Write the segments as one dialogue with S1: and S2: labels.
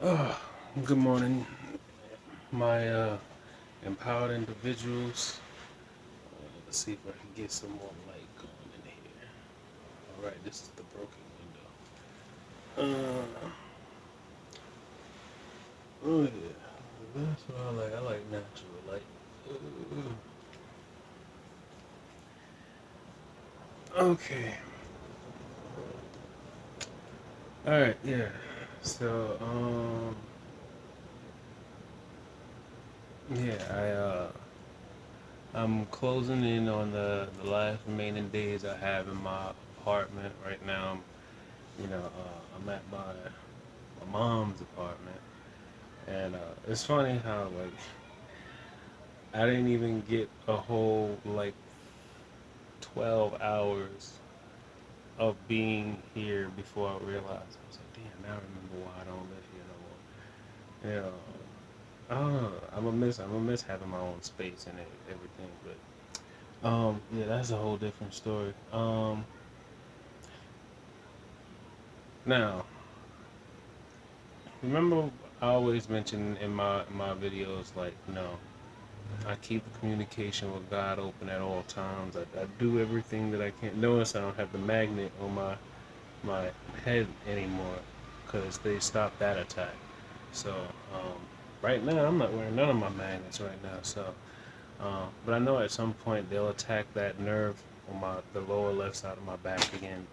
S1: Uh, Good morning, my empowered individuals. Let's see if I can get some more light going in here. All right, this is the broken window. Oh yeah, that's what I like. I like natural light. Okay. All right. Yeah. So yeah, I'm closing in on the last remaining days I have in my apartment right now. I'm at my mom's apartment. And it's funny how like I didn't even get a whole like 12 hours of being here before I realized I was like, damn, now I remember why I don't live here no more. You know, I don't know. I'm gonna miss having my own space and everything. But yeah, that's a whole different story. Now remember I always mention in my videos like I keep the communication with God open at all times. I do everything that I can. Notice I don't have the magnet on my head anymore because they stopped that attack. So right now I'm not wearing none of my magnets right now. So, but I know at some point they'll attack that nerve on the lower left side of my back again,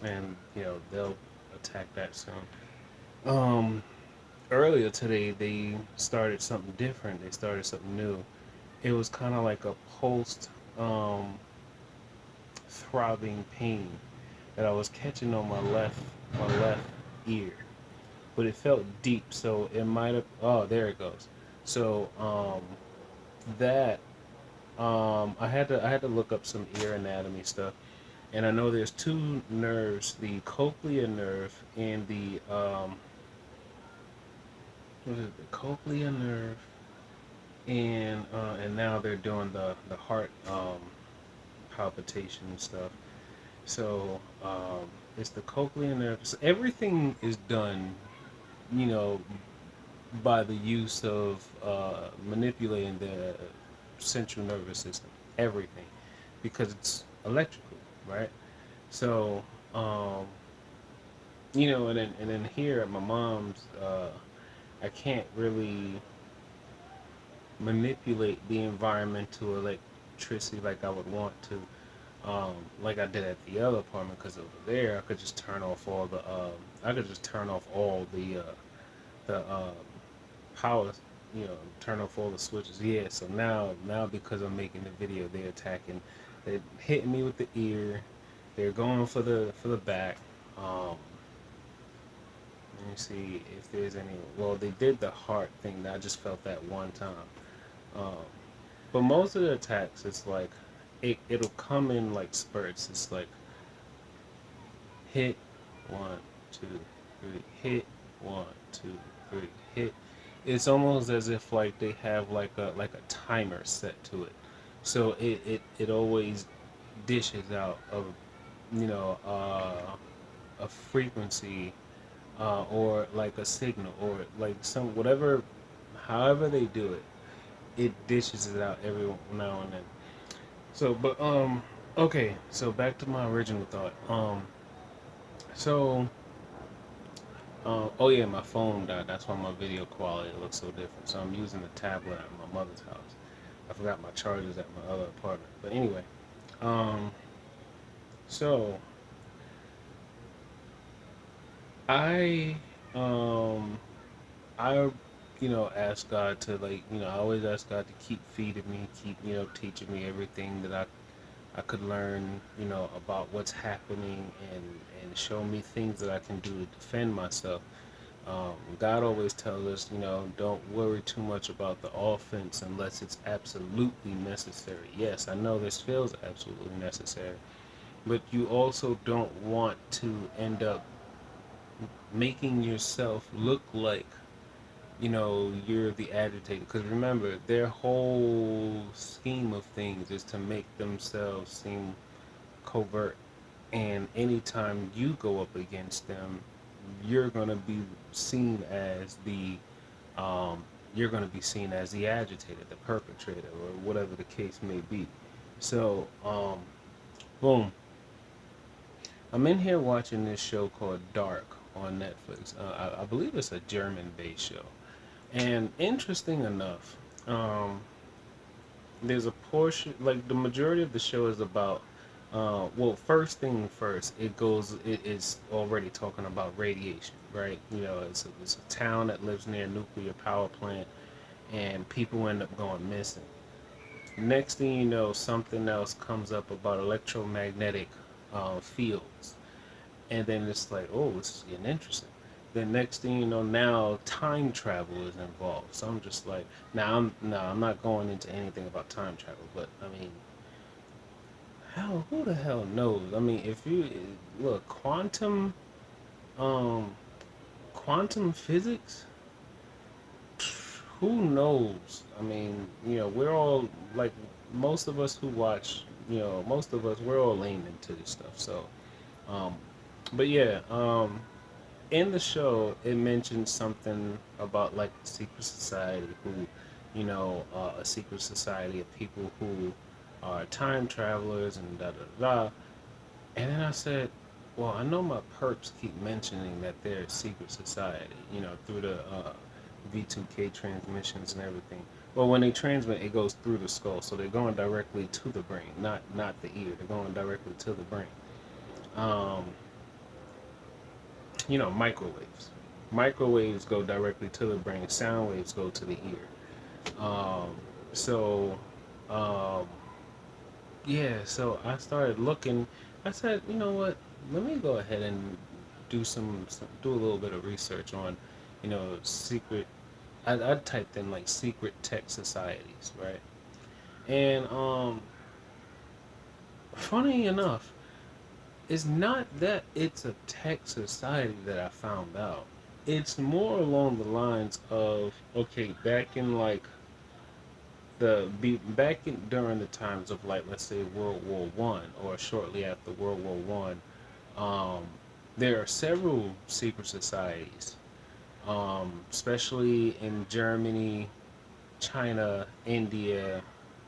S1: and they'll attack that soon. Um, Earlier today they started something different. They started something new. It was kind of like a post um, throbbing pain that I was catching on my left ear, but it felt deep, so it might have. Oh, there it goes. So that I had to look up some ear anatomy stuff, and I know there's two nerves: the cochlea nerve and the what is it? The cochlea nerve, and now they're doing the heart palpitation and stuff. So it's the cochlear nerve. So everything is done, you know, by the use of manipulating the central nervous system. Everything, because it's electrical, right? So, um, and then here at my mom's, I can't really manipulate the environmental electricity like I would want to. Like I did at the other apartment, because over there I could just turn off all the power, turn off all the switches. Yeah, so now because I'm making the video, they're hitting me with the ear, they're going for the back. Um, Let me see if there's any. Well, they did the heart thing. I just felt that one time. Um, but most of the attacks, it's like it'll come in like spurts. It's like hit, one, two, three, hit, one, two, three, hit. It's almost as if like they have like a timer set to it. So it always dishes out you know uh, a frequency, or like a signal, or like some whatever, however they do it, it dishes it out every now and then. So, but okay, so back to my original thought. So oh yeah, my phone died. That's why my video quality looks so different. So I'm using the tablet at my mother's house. I forgot my chargers at my other apartment. But anyway, um, so I um I ask God to I always ask God to keep feeding me, keep teaching me everything that I could learn about what's happening, and show me things that I can do to defend myself. God always tells us, don't worry too much about the offense unless it's absolutely necessary. Yes, I know this feels absolutely necessary, but you also don't want to end up making yourself look like, you're the agitator. Because remember, their whole scheme of things is to make themselves seem covert. And anytime you go up against them, you're gonna be seen as the um, you're gonna be seen as the agitator, the perpetrator, or whatever the case may be. So, boom, I'm in here watching this show called Dark on Netflix. I believe it's a German-based show, and interesting enough, um, there's a portion like the majority of the show is about well, first thing first, it is already talking about radiation, right? It's a town that lives near a nuclear power plant, and people end up going missing. Next thing you know, something else comes up about electromagnetic fields, and then it's like, oh, this is getting interesting. Then next thing you know, now time travel is involved. So I'm just like, I'm not going into anything about time travel, but I mean, who the hell knows? I mean, if you look um, quantum physics, who knows? I mean, we're all like most of us who watch, most of us we're all laymen to this stuff. So, um, but yeah, in the show, it mentions something about like a secret society a secret society of people who are time travelers and da da da. And then I said, well, I know my perps keep mentioning that they're a secret society, through the V2K transmissions and everything. Well, when they transmit, it goes through the skull, so they're going directly to the brain, not the ear. They're going directly to the brain. Um, microwaves. Microwaves go directly to the brain. Sound waves go to the ear. So, um, yeah. So I started looking. I said, you know what? Let me go ahead and do a little bit of research on, secret. I typed in like secret tech societies, right? And funny enough, it's not that it's a tech society that I found out. It's more along the lines of, okay, back in like back in during the times of, like, let's say World War I, or shortly after World War I, um, there are several secret societies, especially in Germany, China, India,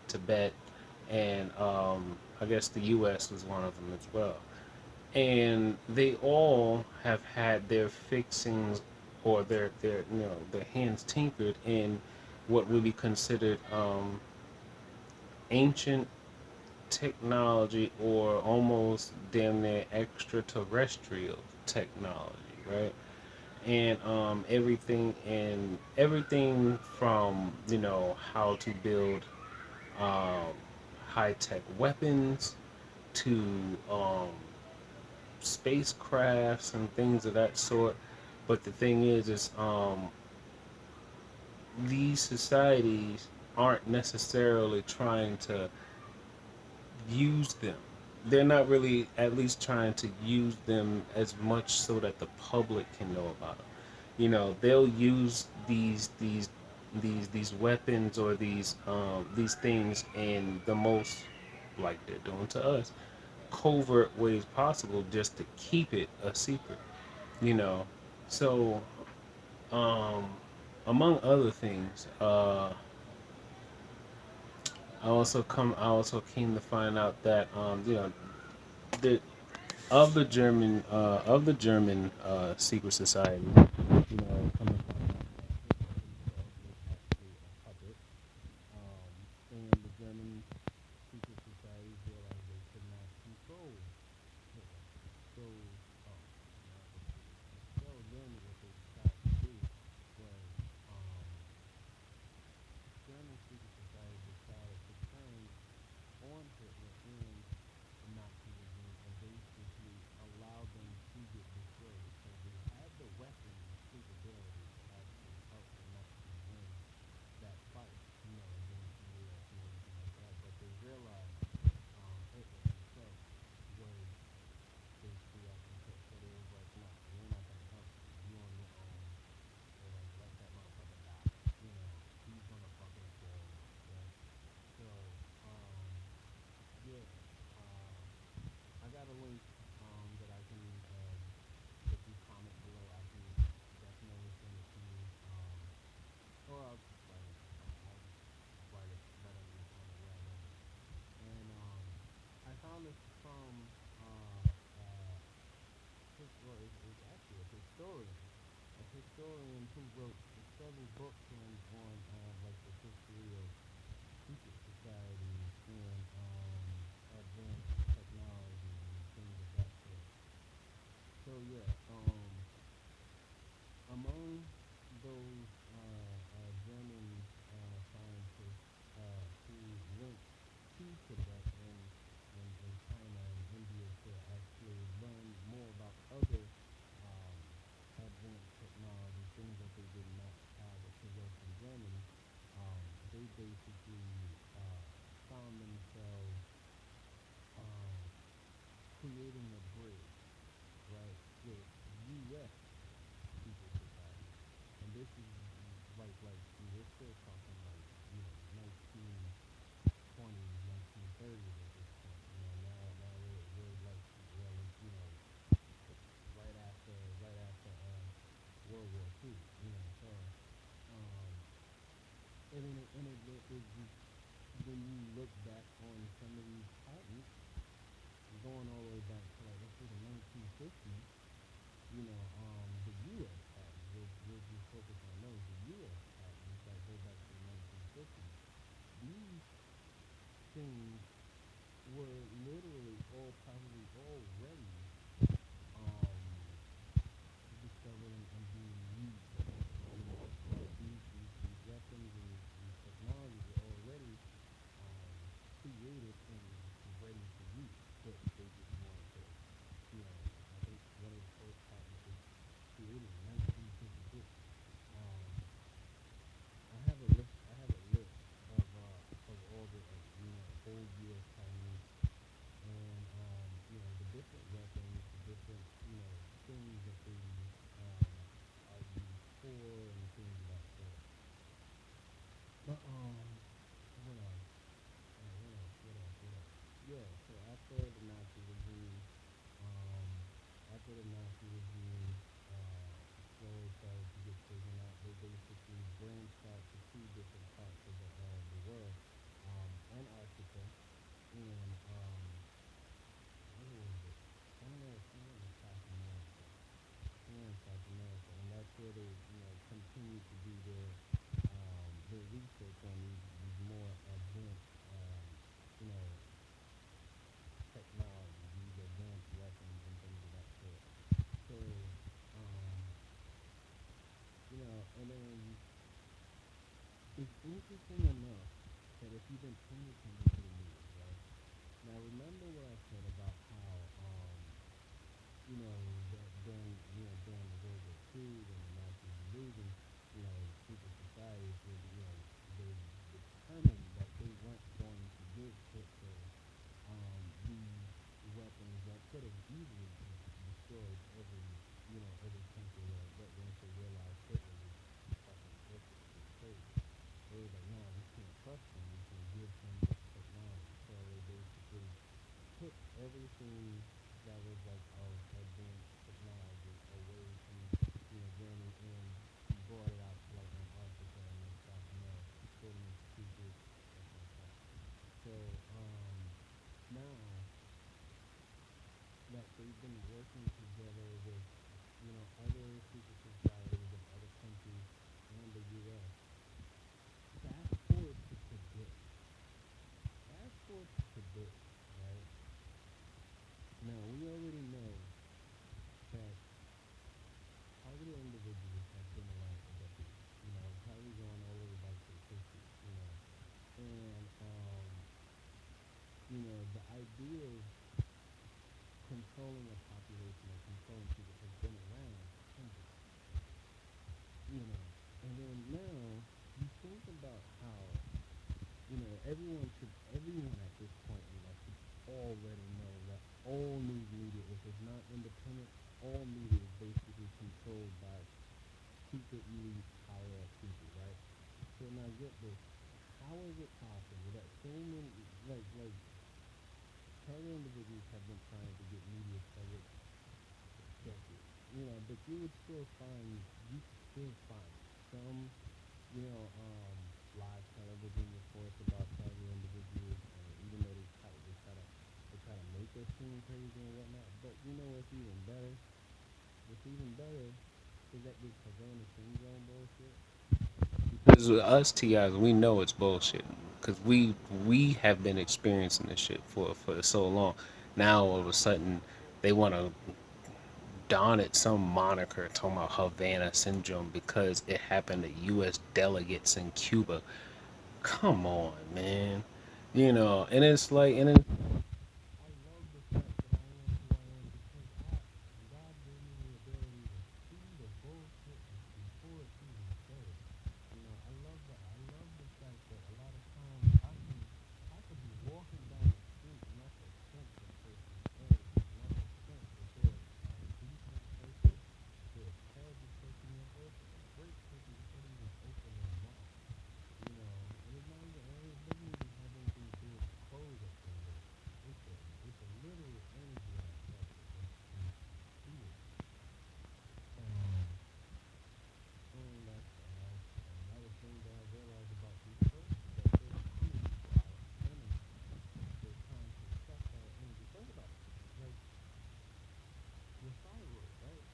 S1: Tibet, and I guess the U.S. was one of them as well. And they all have had their fixings, or their hands tinkered in what would be considered ancient technology, or almost damn near extraterrestrial technology, right? And everything from how to build um, high tech weapons to um, spacecrafts and things of that sort. But the thing is these societies aren't necessarily trying to use them. They're not really, at least, trying to use them as much so that the public can know about them. They'll use these weapons, or these things, in the most, like they're doing to us, covert ways possible, just to keep it a secret. You know, so um, among other things, I also came to find out that the of the German secret society, come to find out that Hitler himself was actually a puppet, and the German secret societies realized they could not control Hitler. So, so then what they decided to do was, um, German secret society decided to turn on Hitler and the Nazi regime, and basically allow them to get destroyed. So they had the weapons
S2: historian who wrote several books on like the history of secret societies and advanced technology and things of that sort. So yeah, among those German scientists who went to Tibet and China and India to actually learn more about other um, advanced technology, things that they did not have or possess in Germany, they basically found themselves um, creating a bridge, right, with U.S. secret society. And this is like we're still talking like 1920s, 1930s at this point. Now we're like well, right after World War II. So um, it just when you look back on some of these patents, going all the way back to like let's say the 1950s, the U.S. patents. We'll just focus on those. The U.S. patents that go back to the 1950s. These things were literally all probably already um, discovered and being used. These weapons and these technologies were already um, created and ready for use, but they just wanted to, I think one of the first patents was created in 1956. Um, I have a list of all the old U.S. patents and the different weapons, the different things that they are used for, and things of that sort. But what else? What else? What else? What else? Yeah. So um, after the Nazi regime slowly started to get taken out, they basically branched out to two different parts of the world, Antarctica and where was it? Somewhere in South America. Somewhere in South America, and that's where they continue to do their research on these more advanced you know technology, these advanced weapons and things of that sort. So um, and then it's interesting enough that if you've been paying attention to the news, right? Now remember what I said about how that during the World War II, when the Nazis were losing, secret societies were, they determined that they weren't going to give Hitler these weapons that could have easily destroyed every country that, once they realized Hitler was fucking ruthless, crazy. They were like, no, we can't trust him. We can give him this technology. So they basically took everything that was like of advanced technology away from Germany and brought it out to like Antarctica and then South America, put them in secret stuff like that. So now that they've been working together with other secret societies of other countries and the U.S. Fast forward to today. Fast forward to today, right? Now we already know that targeted individuals have been around for decades. Probably going all the way back to the 50s. And the idea of controlling a population or controlling people has been around for hundreds of years. And then now you think about how everyone at this point in life should already know that all news media, if it's not independent, all media is basically controlled by secret elite higher up people, right? So now get this. How is it possible that so many like target individuals have been trying to get media coverage for decades? But you could still find some live television reports about target individuals, even though they try to make us seem crazy and whatnot. But what's even better? What's even better Is that this Havana syndrome bullshit?
S1: Because us TIs, we know it's bullshit. Because we have been experiencing this shit for so long. Now all of a sudden they want to don it some moniker talking about Havana syndrome because it happened to U.S. delegates in Cuba. Come on, man. You know, and it's like, and then
S2: I love the fact that I am who I am because God gave me the ability to see the bullshit before it's even said. You know, I love the fact that a lot of times I could be walking down the street and I could sense a person's energy and I could sense if they're a decent person, they're hesitant in open, a great person before they even open their mouth. You know, and it's not even, and it doesn't even have anything to do with the clothes that they wear. It's a literal energy I attach to them and I can feel it. Um, and that's another thing that I realize about these persons that they're coming for our energy. They're trying to suck our energy. Think about it, like your thyroid, right?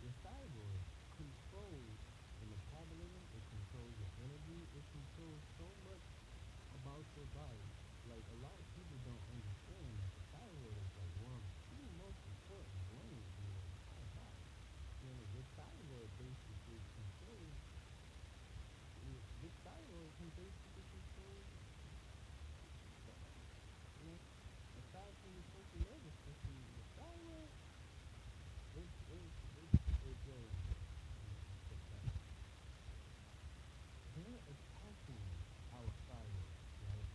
S2: Your thyroid controls the metabolism. It controls your energy. It controls so much about your body. Like a lot of people don't understand that the thyroid is like one of the two most important glands in your entire body. Your thyroid basically controls. Your thyroid can basically control you know, aside from your central nervous system, the thyroid it's very important. Let's put it that way. They're attacking our thyroid, right?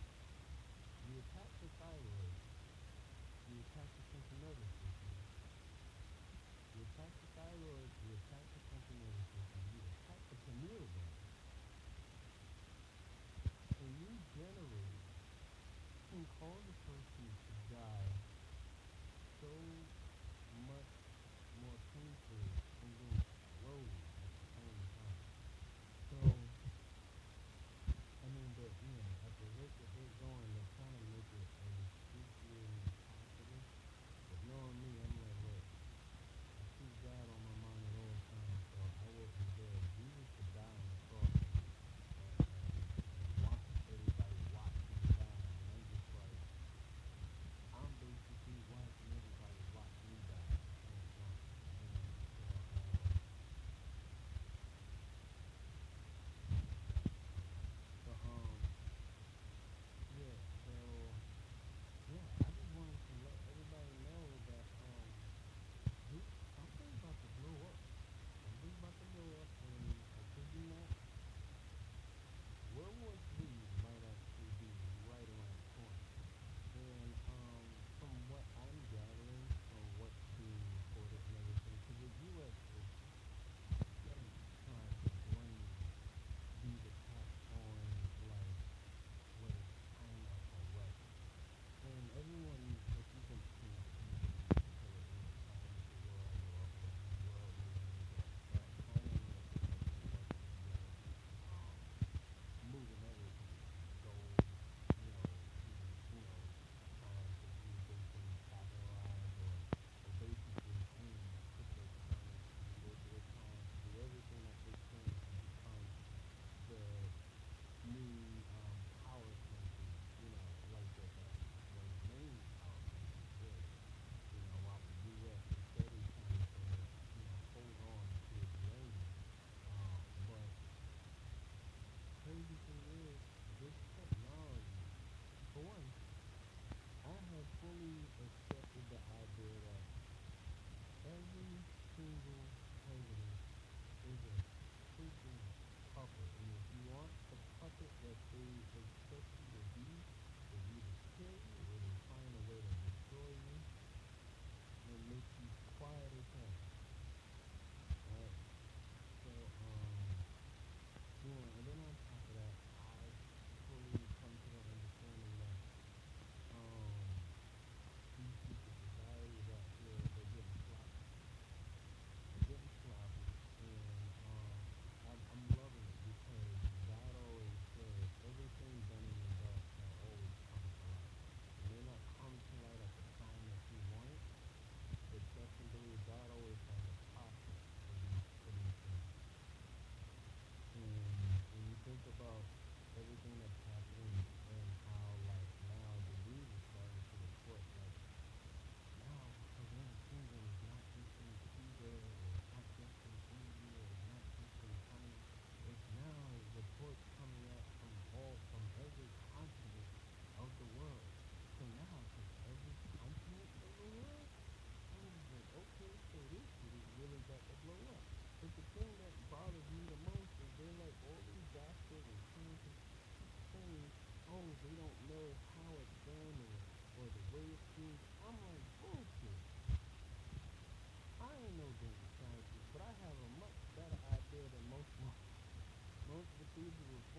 S2: You attack the thyroid, you attack the central nervous system. You attack the thyroid, you attack the central nervous system, you attack the pineal gland, and you generally can cause a person to die so much more painfully and then slowly at the same time. So, I mean, at the rate that they're going, they're trying to make it as excruciating as possible. But no,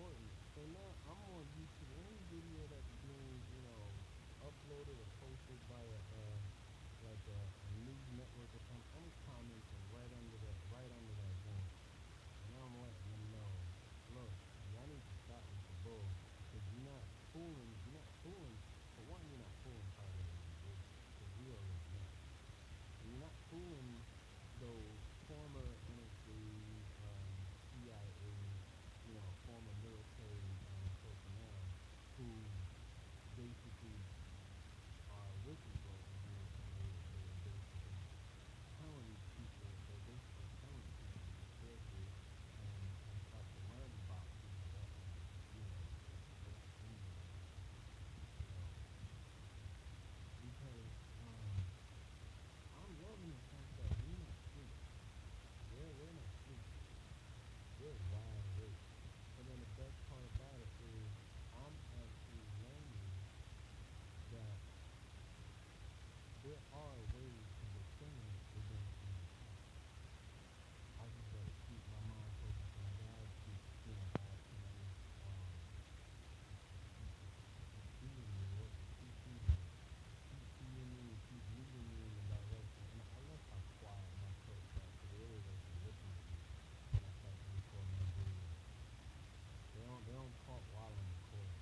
S2: important. So now I'm on YouTube. Any video that's being, uploaded or posted by a news network or something, I'm commenting right under that joint, and I'm letting them know, look, y'all need to stop with the bull, because you're not fooling. For one, you're not fooling private organizations, because we already know, and you're not fooling those former NSA, CIA, former military personnel who basically are whistleblowers, they're basically telling people to be careful and start to learn about people that are, in the organization. So, because I'm loving the fact that we're not asleep. We're not asleep. We're wide awake. And then the best part about it is I'm actually learning that there are ways to defend against these attacks. I just gotta keep my mind focused on God, keep, asking Him, to feeding me, Lord, to keep feeding me, keep feeding me, and keep leading me in the direction. And I love how quiet my church are, so they always like to listen to me when I start to record my videos. They don't talk while I'm recording.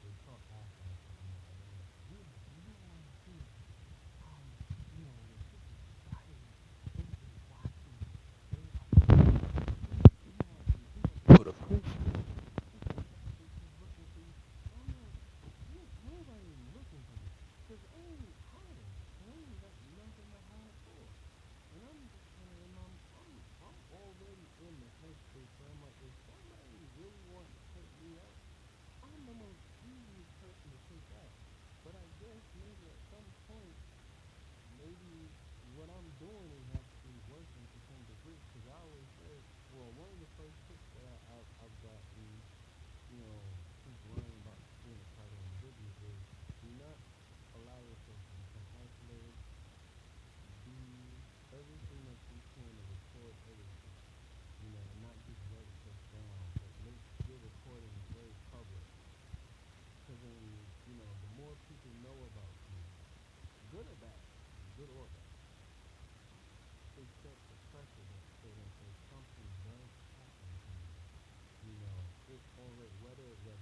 S2: They talk after I'm like, do you understand? When secret society, everybody's watching, everybody's go to Facebook. Secret society keep looking for you. I'm like, nobody ain't looking for me, cause I ain't hiding. I ain't got nothing to hide for. And I'm just kind of I'm already in the headspace where I'm like, if somebody really wanted to take me out, I'm the most easiest person to take out. But I guess maybe at some point, maybe what I'm doing is actually working to some degree. Because I always say, well, one of the first tips that I've gotten, since learning about being a target individual is, do not allow yourself to become isolated. Do everything that you can to record everything, and not just write stuff down, but make your recordings very public. Because then, the more people know about you, good or bad, good or bad, it sets a precedent so that if something does happen to you, it already, whether it's a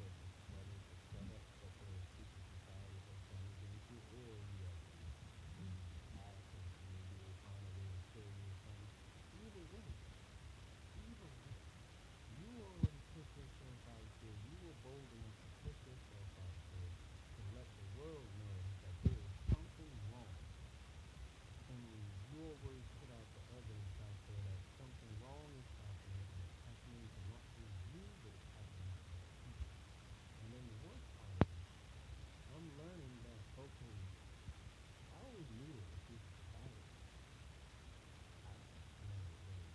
S2: setup that the secret society has done against you, or you actually maybe get hacked, or maybe they find a way to kill you or something. Either way, either way, you already put yourself out there. You were bold enough to put yourself out there to let the world know that there is something wrong. And you already put out the evidence out there that something wrong is happening, and it's happening to not just you, but it's happening to other people. And then the worst part is, I'm learning that, okay, I always knew there was a secret society. I just never really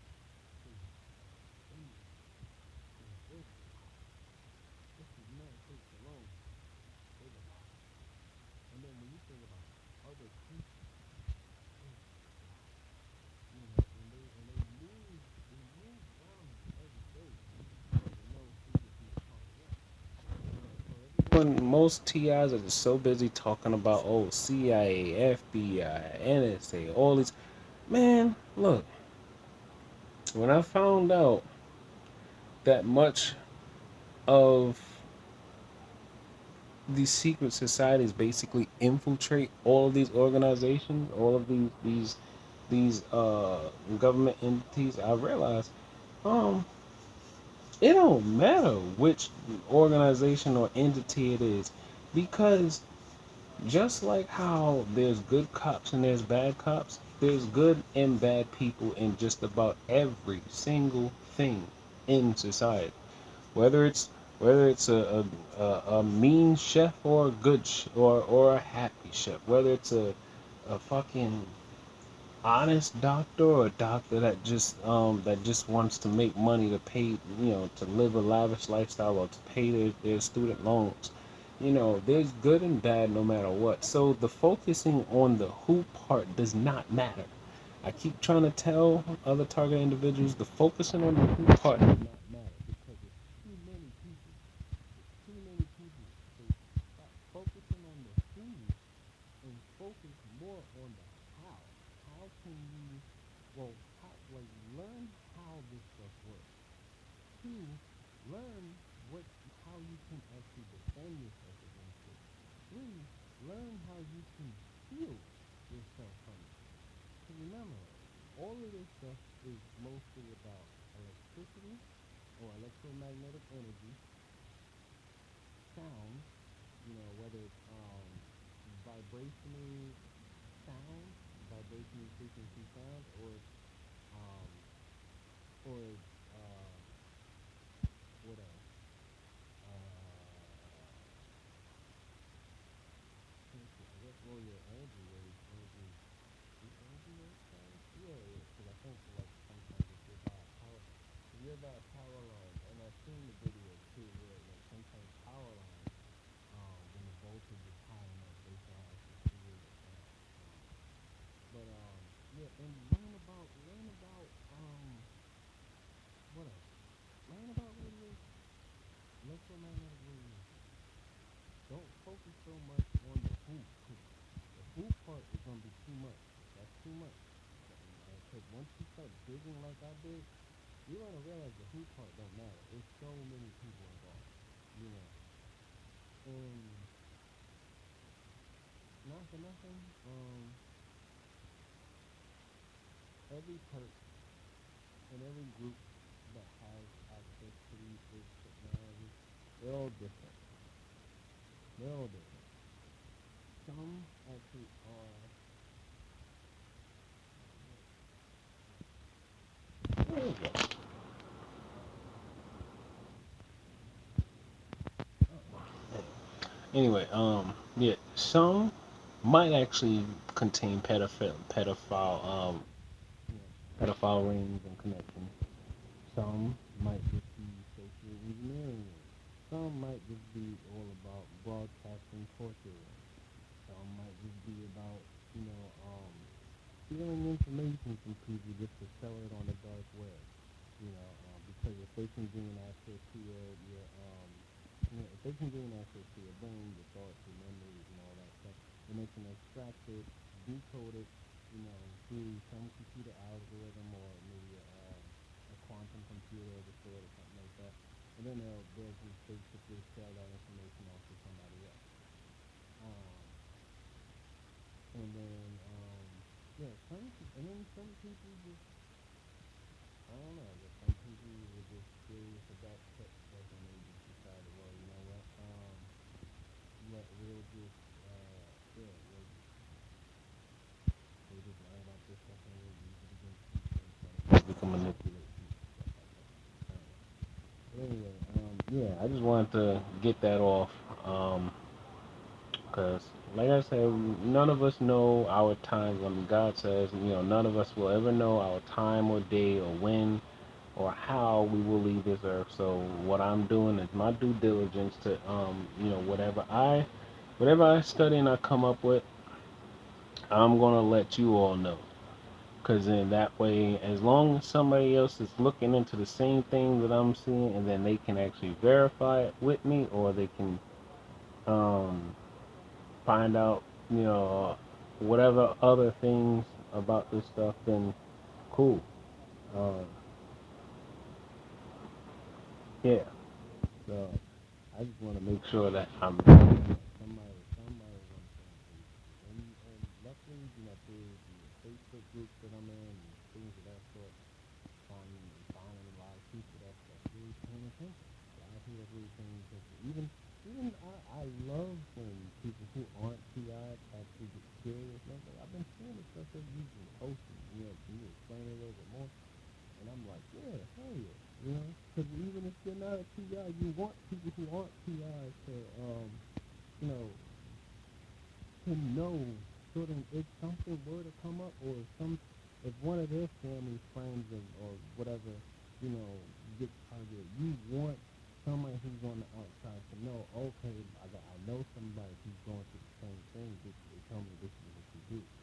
S2: paid attention. And there's a lot. Just the United States alone, there's a lot. And then when you think about other countries, there's a lot. And they move around every day. You never know who's popping up. So everyone,
S1: Most TIs are just so busy talking about CIA, FBI, NSA, all these. Man, look, when I found out that much of these secret societies basically infiltrate all of these organizations, all of these government entities, I realized um it don't matter which organization or entity it is, because just like how there's good cops and there's bad cops, there's good and bad people in just about every single thing in society. Whether it's whether it's a mean chef or a or a happy chef, whether it's a fucking honest doctor or a doctor that just wants to make money to pay, to live a lavish lifestyle or to pay their student loans. There's good and bad no matter what. So the focusing on the who part does not matter. I keep trying to tell other target individuals the focusing on the who part does not matter, because it's too many people.
S2: more on the how. How can you, well, how, like, learn how this stuff works. Two, learn what, how you can actually defend yourself against it. Three, learn how you can heal yourself from it. So remember, all of this stuff is mostly about electricity or electromagnetic energy, sound, whether it's vibrational sound, vibrational frequency sound, um, or what else? I guess, well, your energy waves, energy waves, sound? Yeah, yeah, because I think, like, sometimes if you're by a power, if you're by a power line, and I've seen the video too, where, like, sometimes power lines, when the voltage is high enough, they can actually create a sound. Yeah, and what else? Learn about radiation, electromagnetic radiation. Don't focus so much on the who, because the who part is gonna be too much. That's too much. Because once you start digging like I did, you're gonna realize the who part don't matter. There's so many people involved, you know. And not for nothing, every person in every group that has access to this technology, they're all different. They're all different. Some actually are.
S1: Anyway, yeah, some might actually contain pedophile rings and connections. Some might just be social engineering rings. Some might just be all about broadcasting torture rings. Some might just be about, you know, stealing information from people just to sell it on the dark web. Because if they can gain access to if they can gain access to your brain, your thoughts, your memories, and all that stuff, then they can extract it, decode it, through some computer algorithm or maybe a quantum computer of the sort or something like that. And then they'll just basically sell that information off to somebody else. Um, and then yeah, and then some people just, I don't know. I guess some people were just curious about tech stuff and they just decided, well, you know what? We'll just yeah, we'll just learn about this stuff and we'll use it against people and try to we can manipulate people and stuff like that. I don't know. But anyway, yeah, I just wanted to get that off. Because, like I said, none of us know our times. I mean, God says, none of us will ever know our time or day or when or how we will leave this earth. So what I'm doing is my due diligence to, whatever I study and I come up with, I'm gonna let you all know. Cause then that way, as long as somebody else is looking into the same thing that I'm seeing, and then they can actually verify it with me, or they can um, find out, whatever other things about this stuff, then cool. Um, yeah. So I just want to make sure that I'm somebody on the same page. And luckily, through the Facebook groups that I'm in and things of that sort, finding a lot of people that's really paying attention. A lot of people that's really paying attention. Even I love when people who aren't PIs actually get curious. And I've been seeing the stuff that you've been posting. Can you explain it a little bit more? And I'm like, yeah, hell yeah. Because even if you're not a PI, you want people who aren't PIs to, you know, to know sort of if something were to come up or if one of their family friends or whatever, gets targeted, you want somebody who's on the outside to know, okay, I know somebody who's going through the same thing. They tell me this is what you do.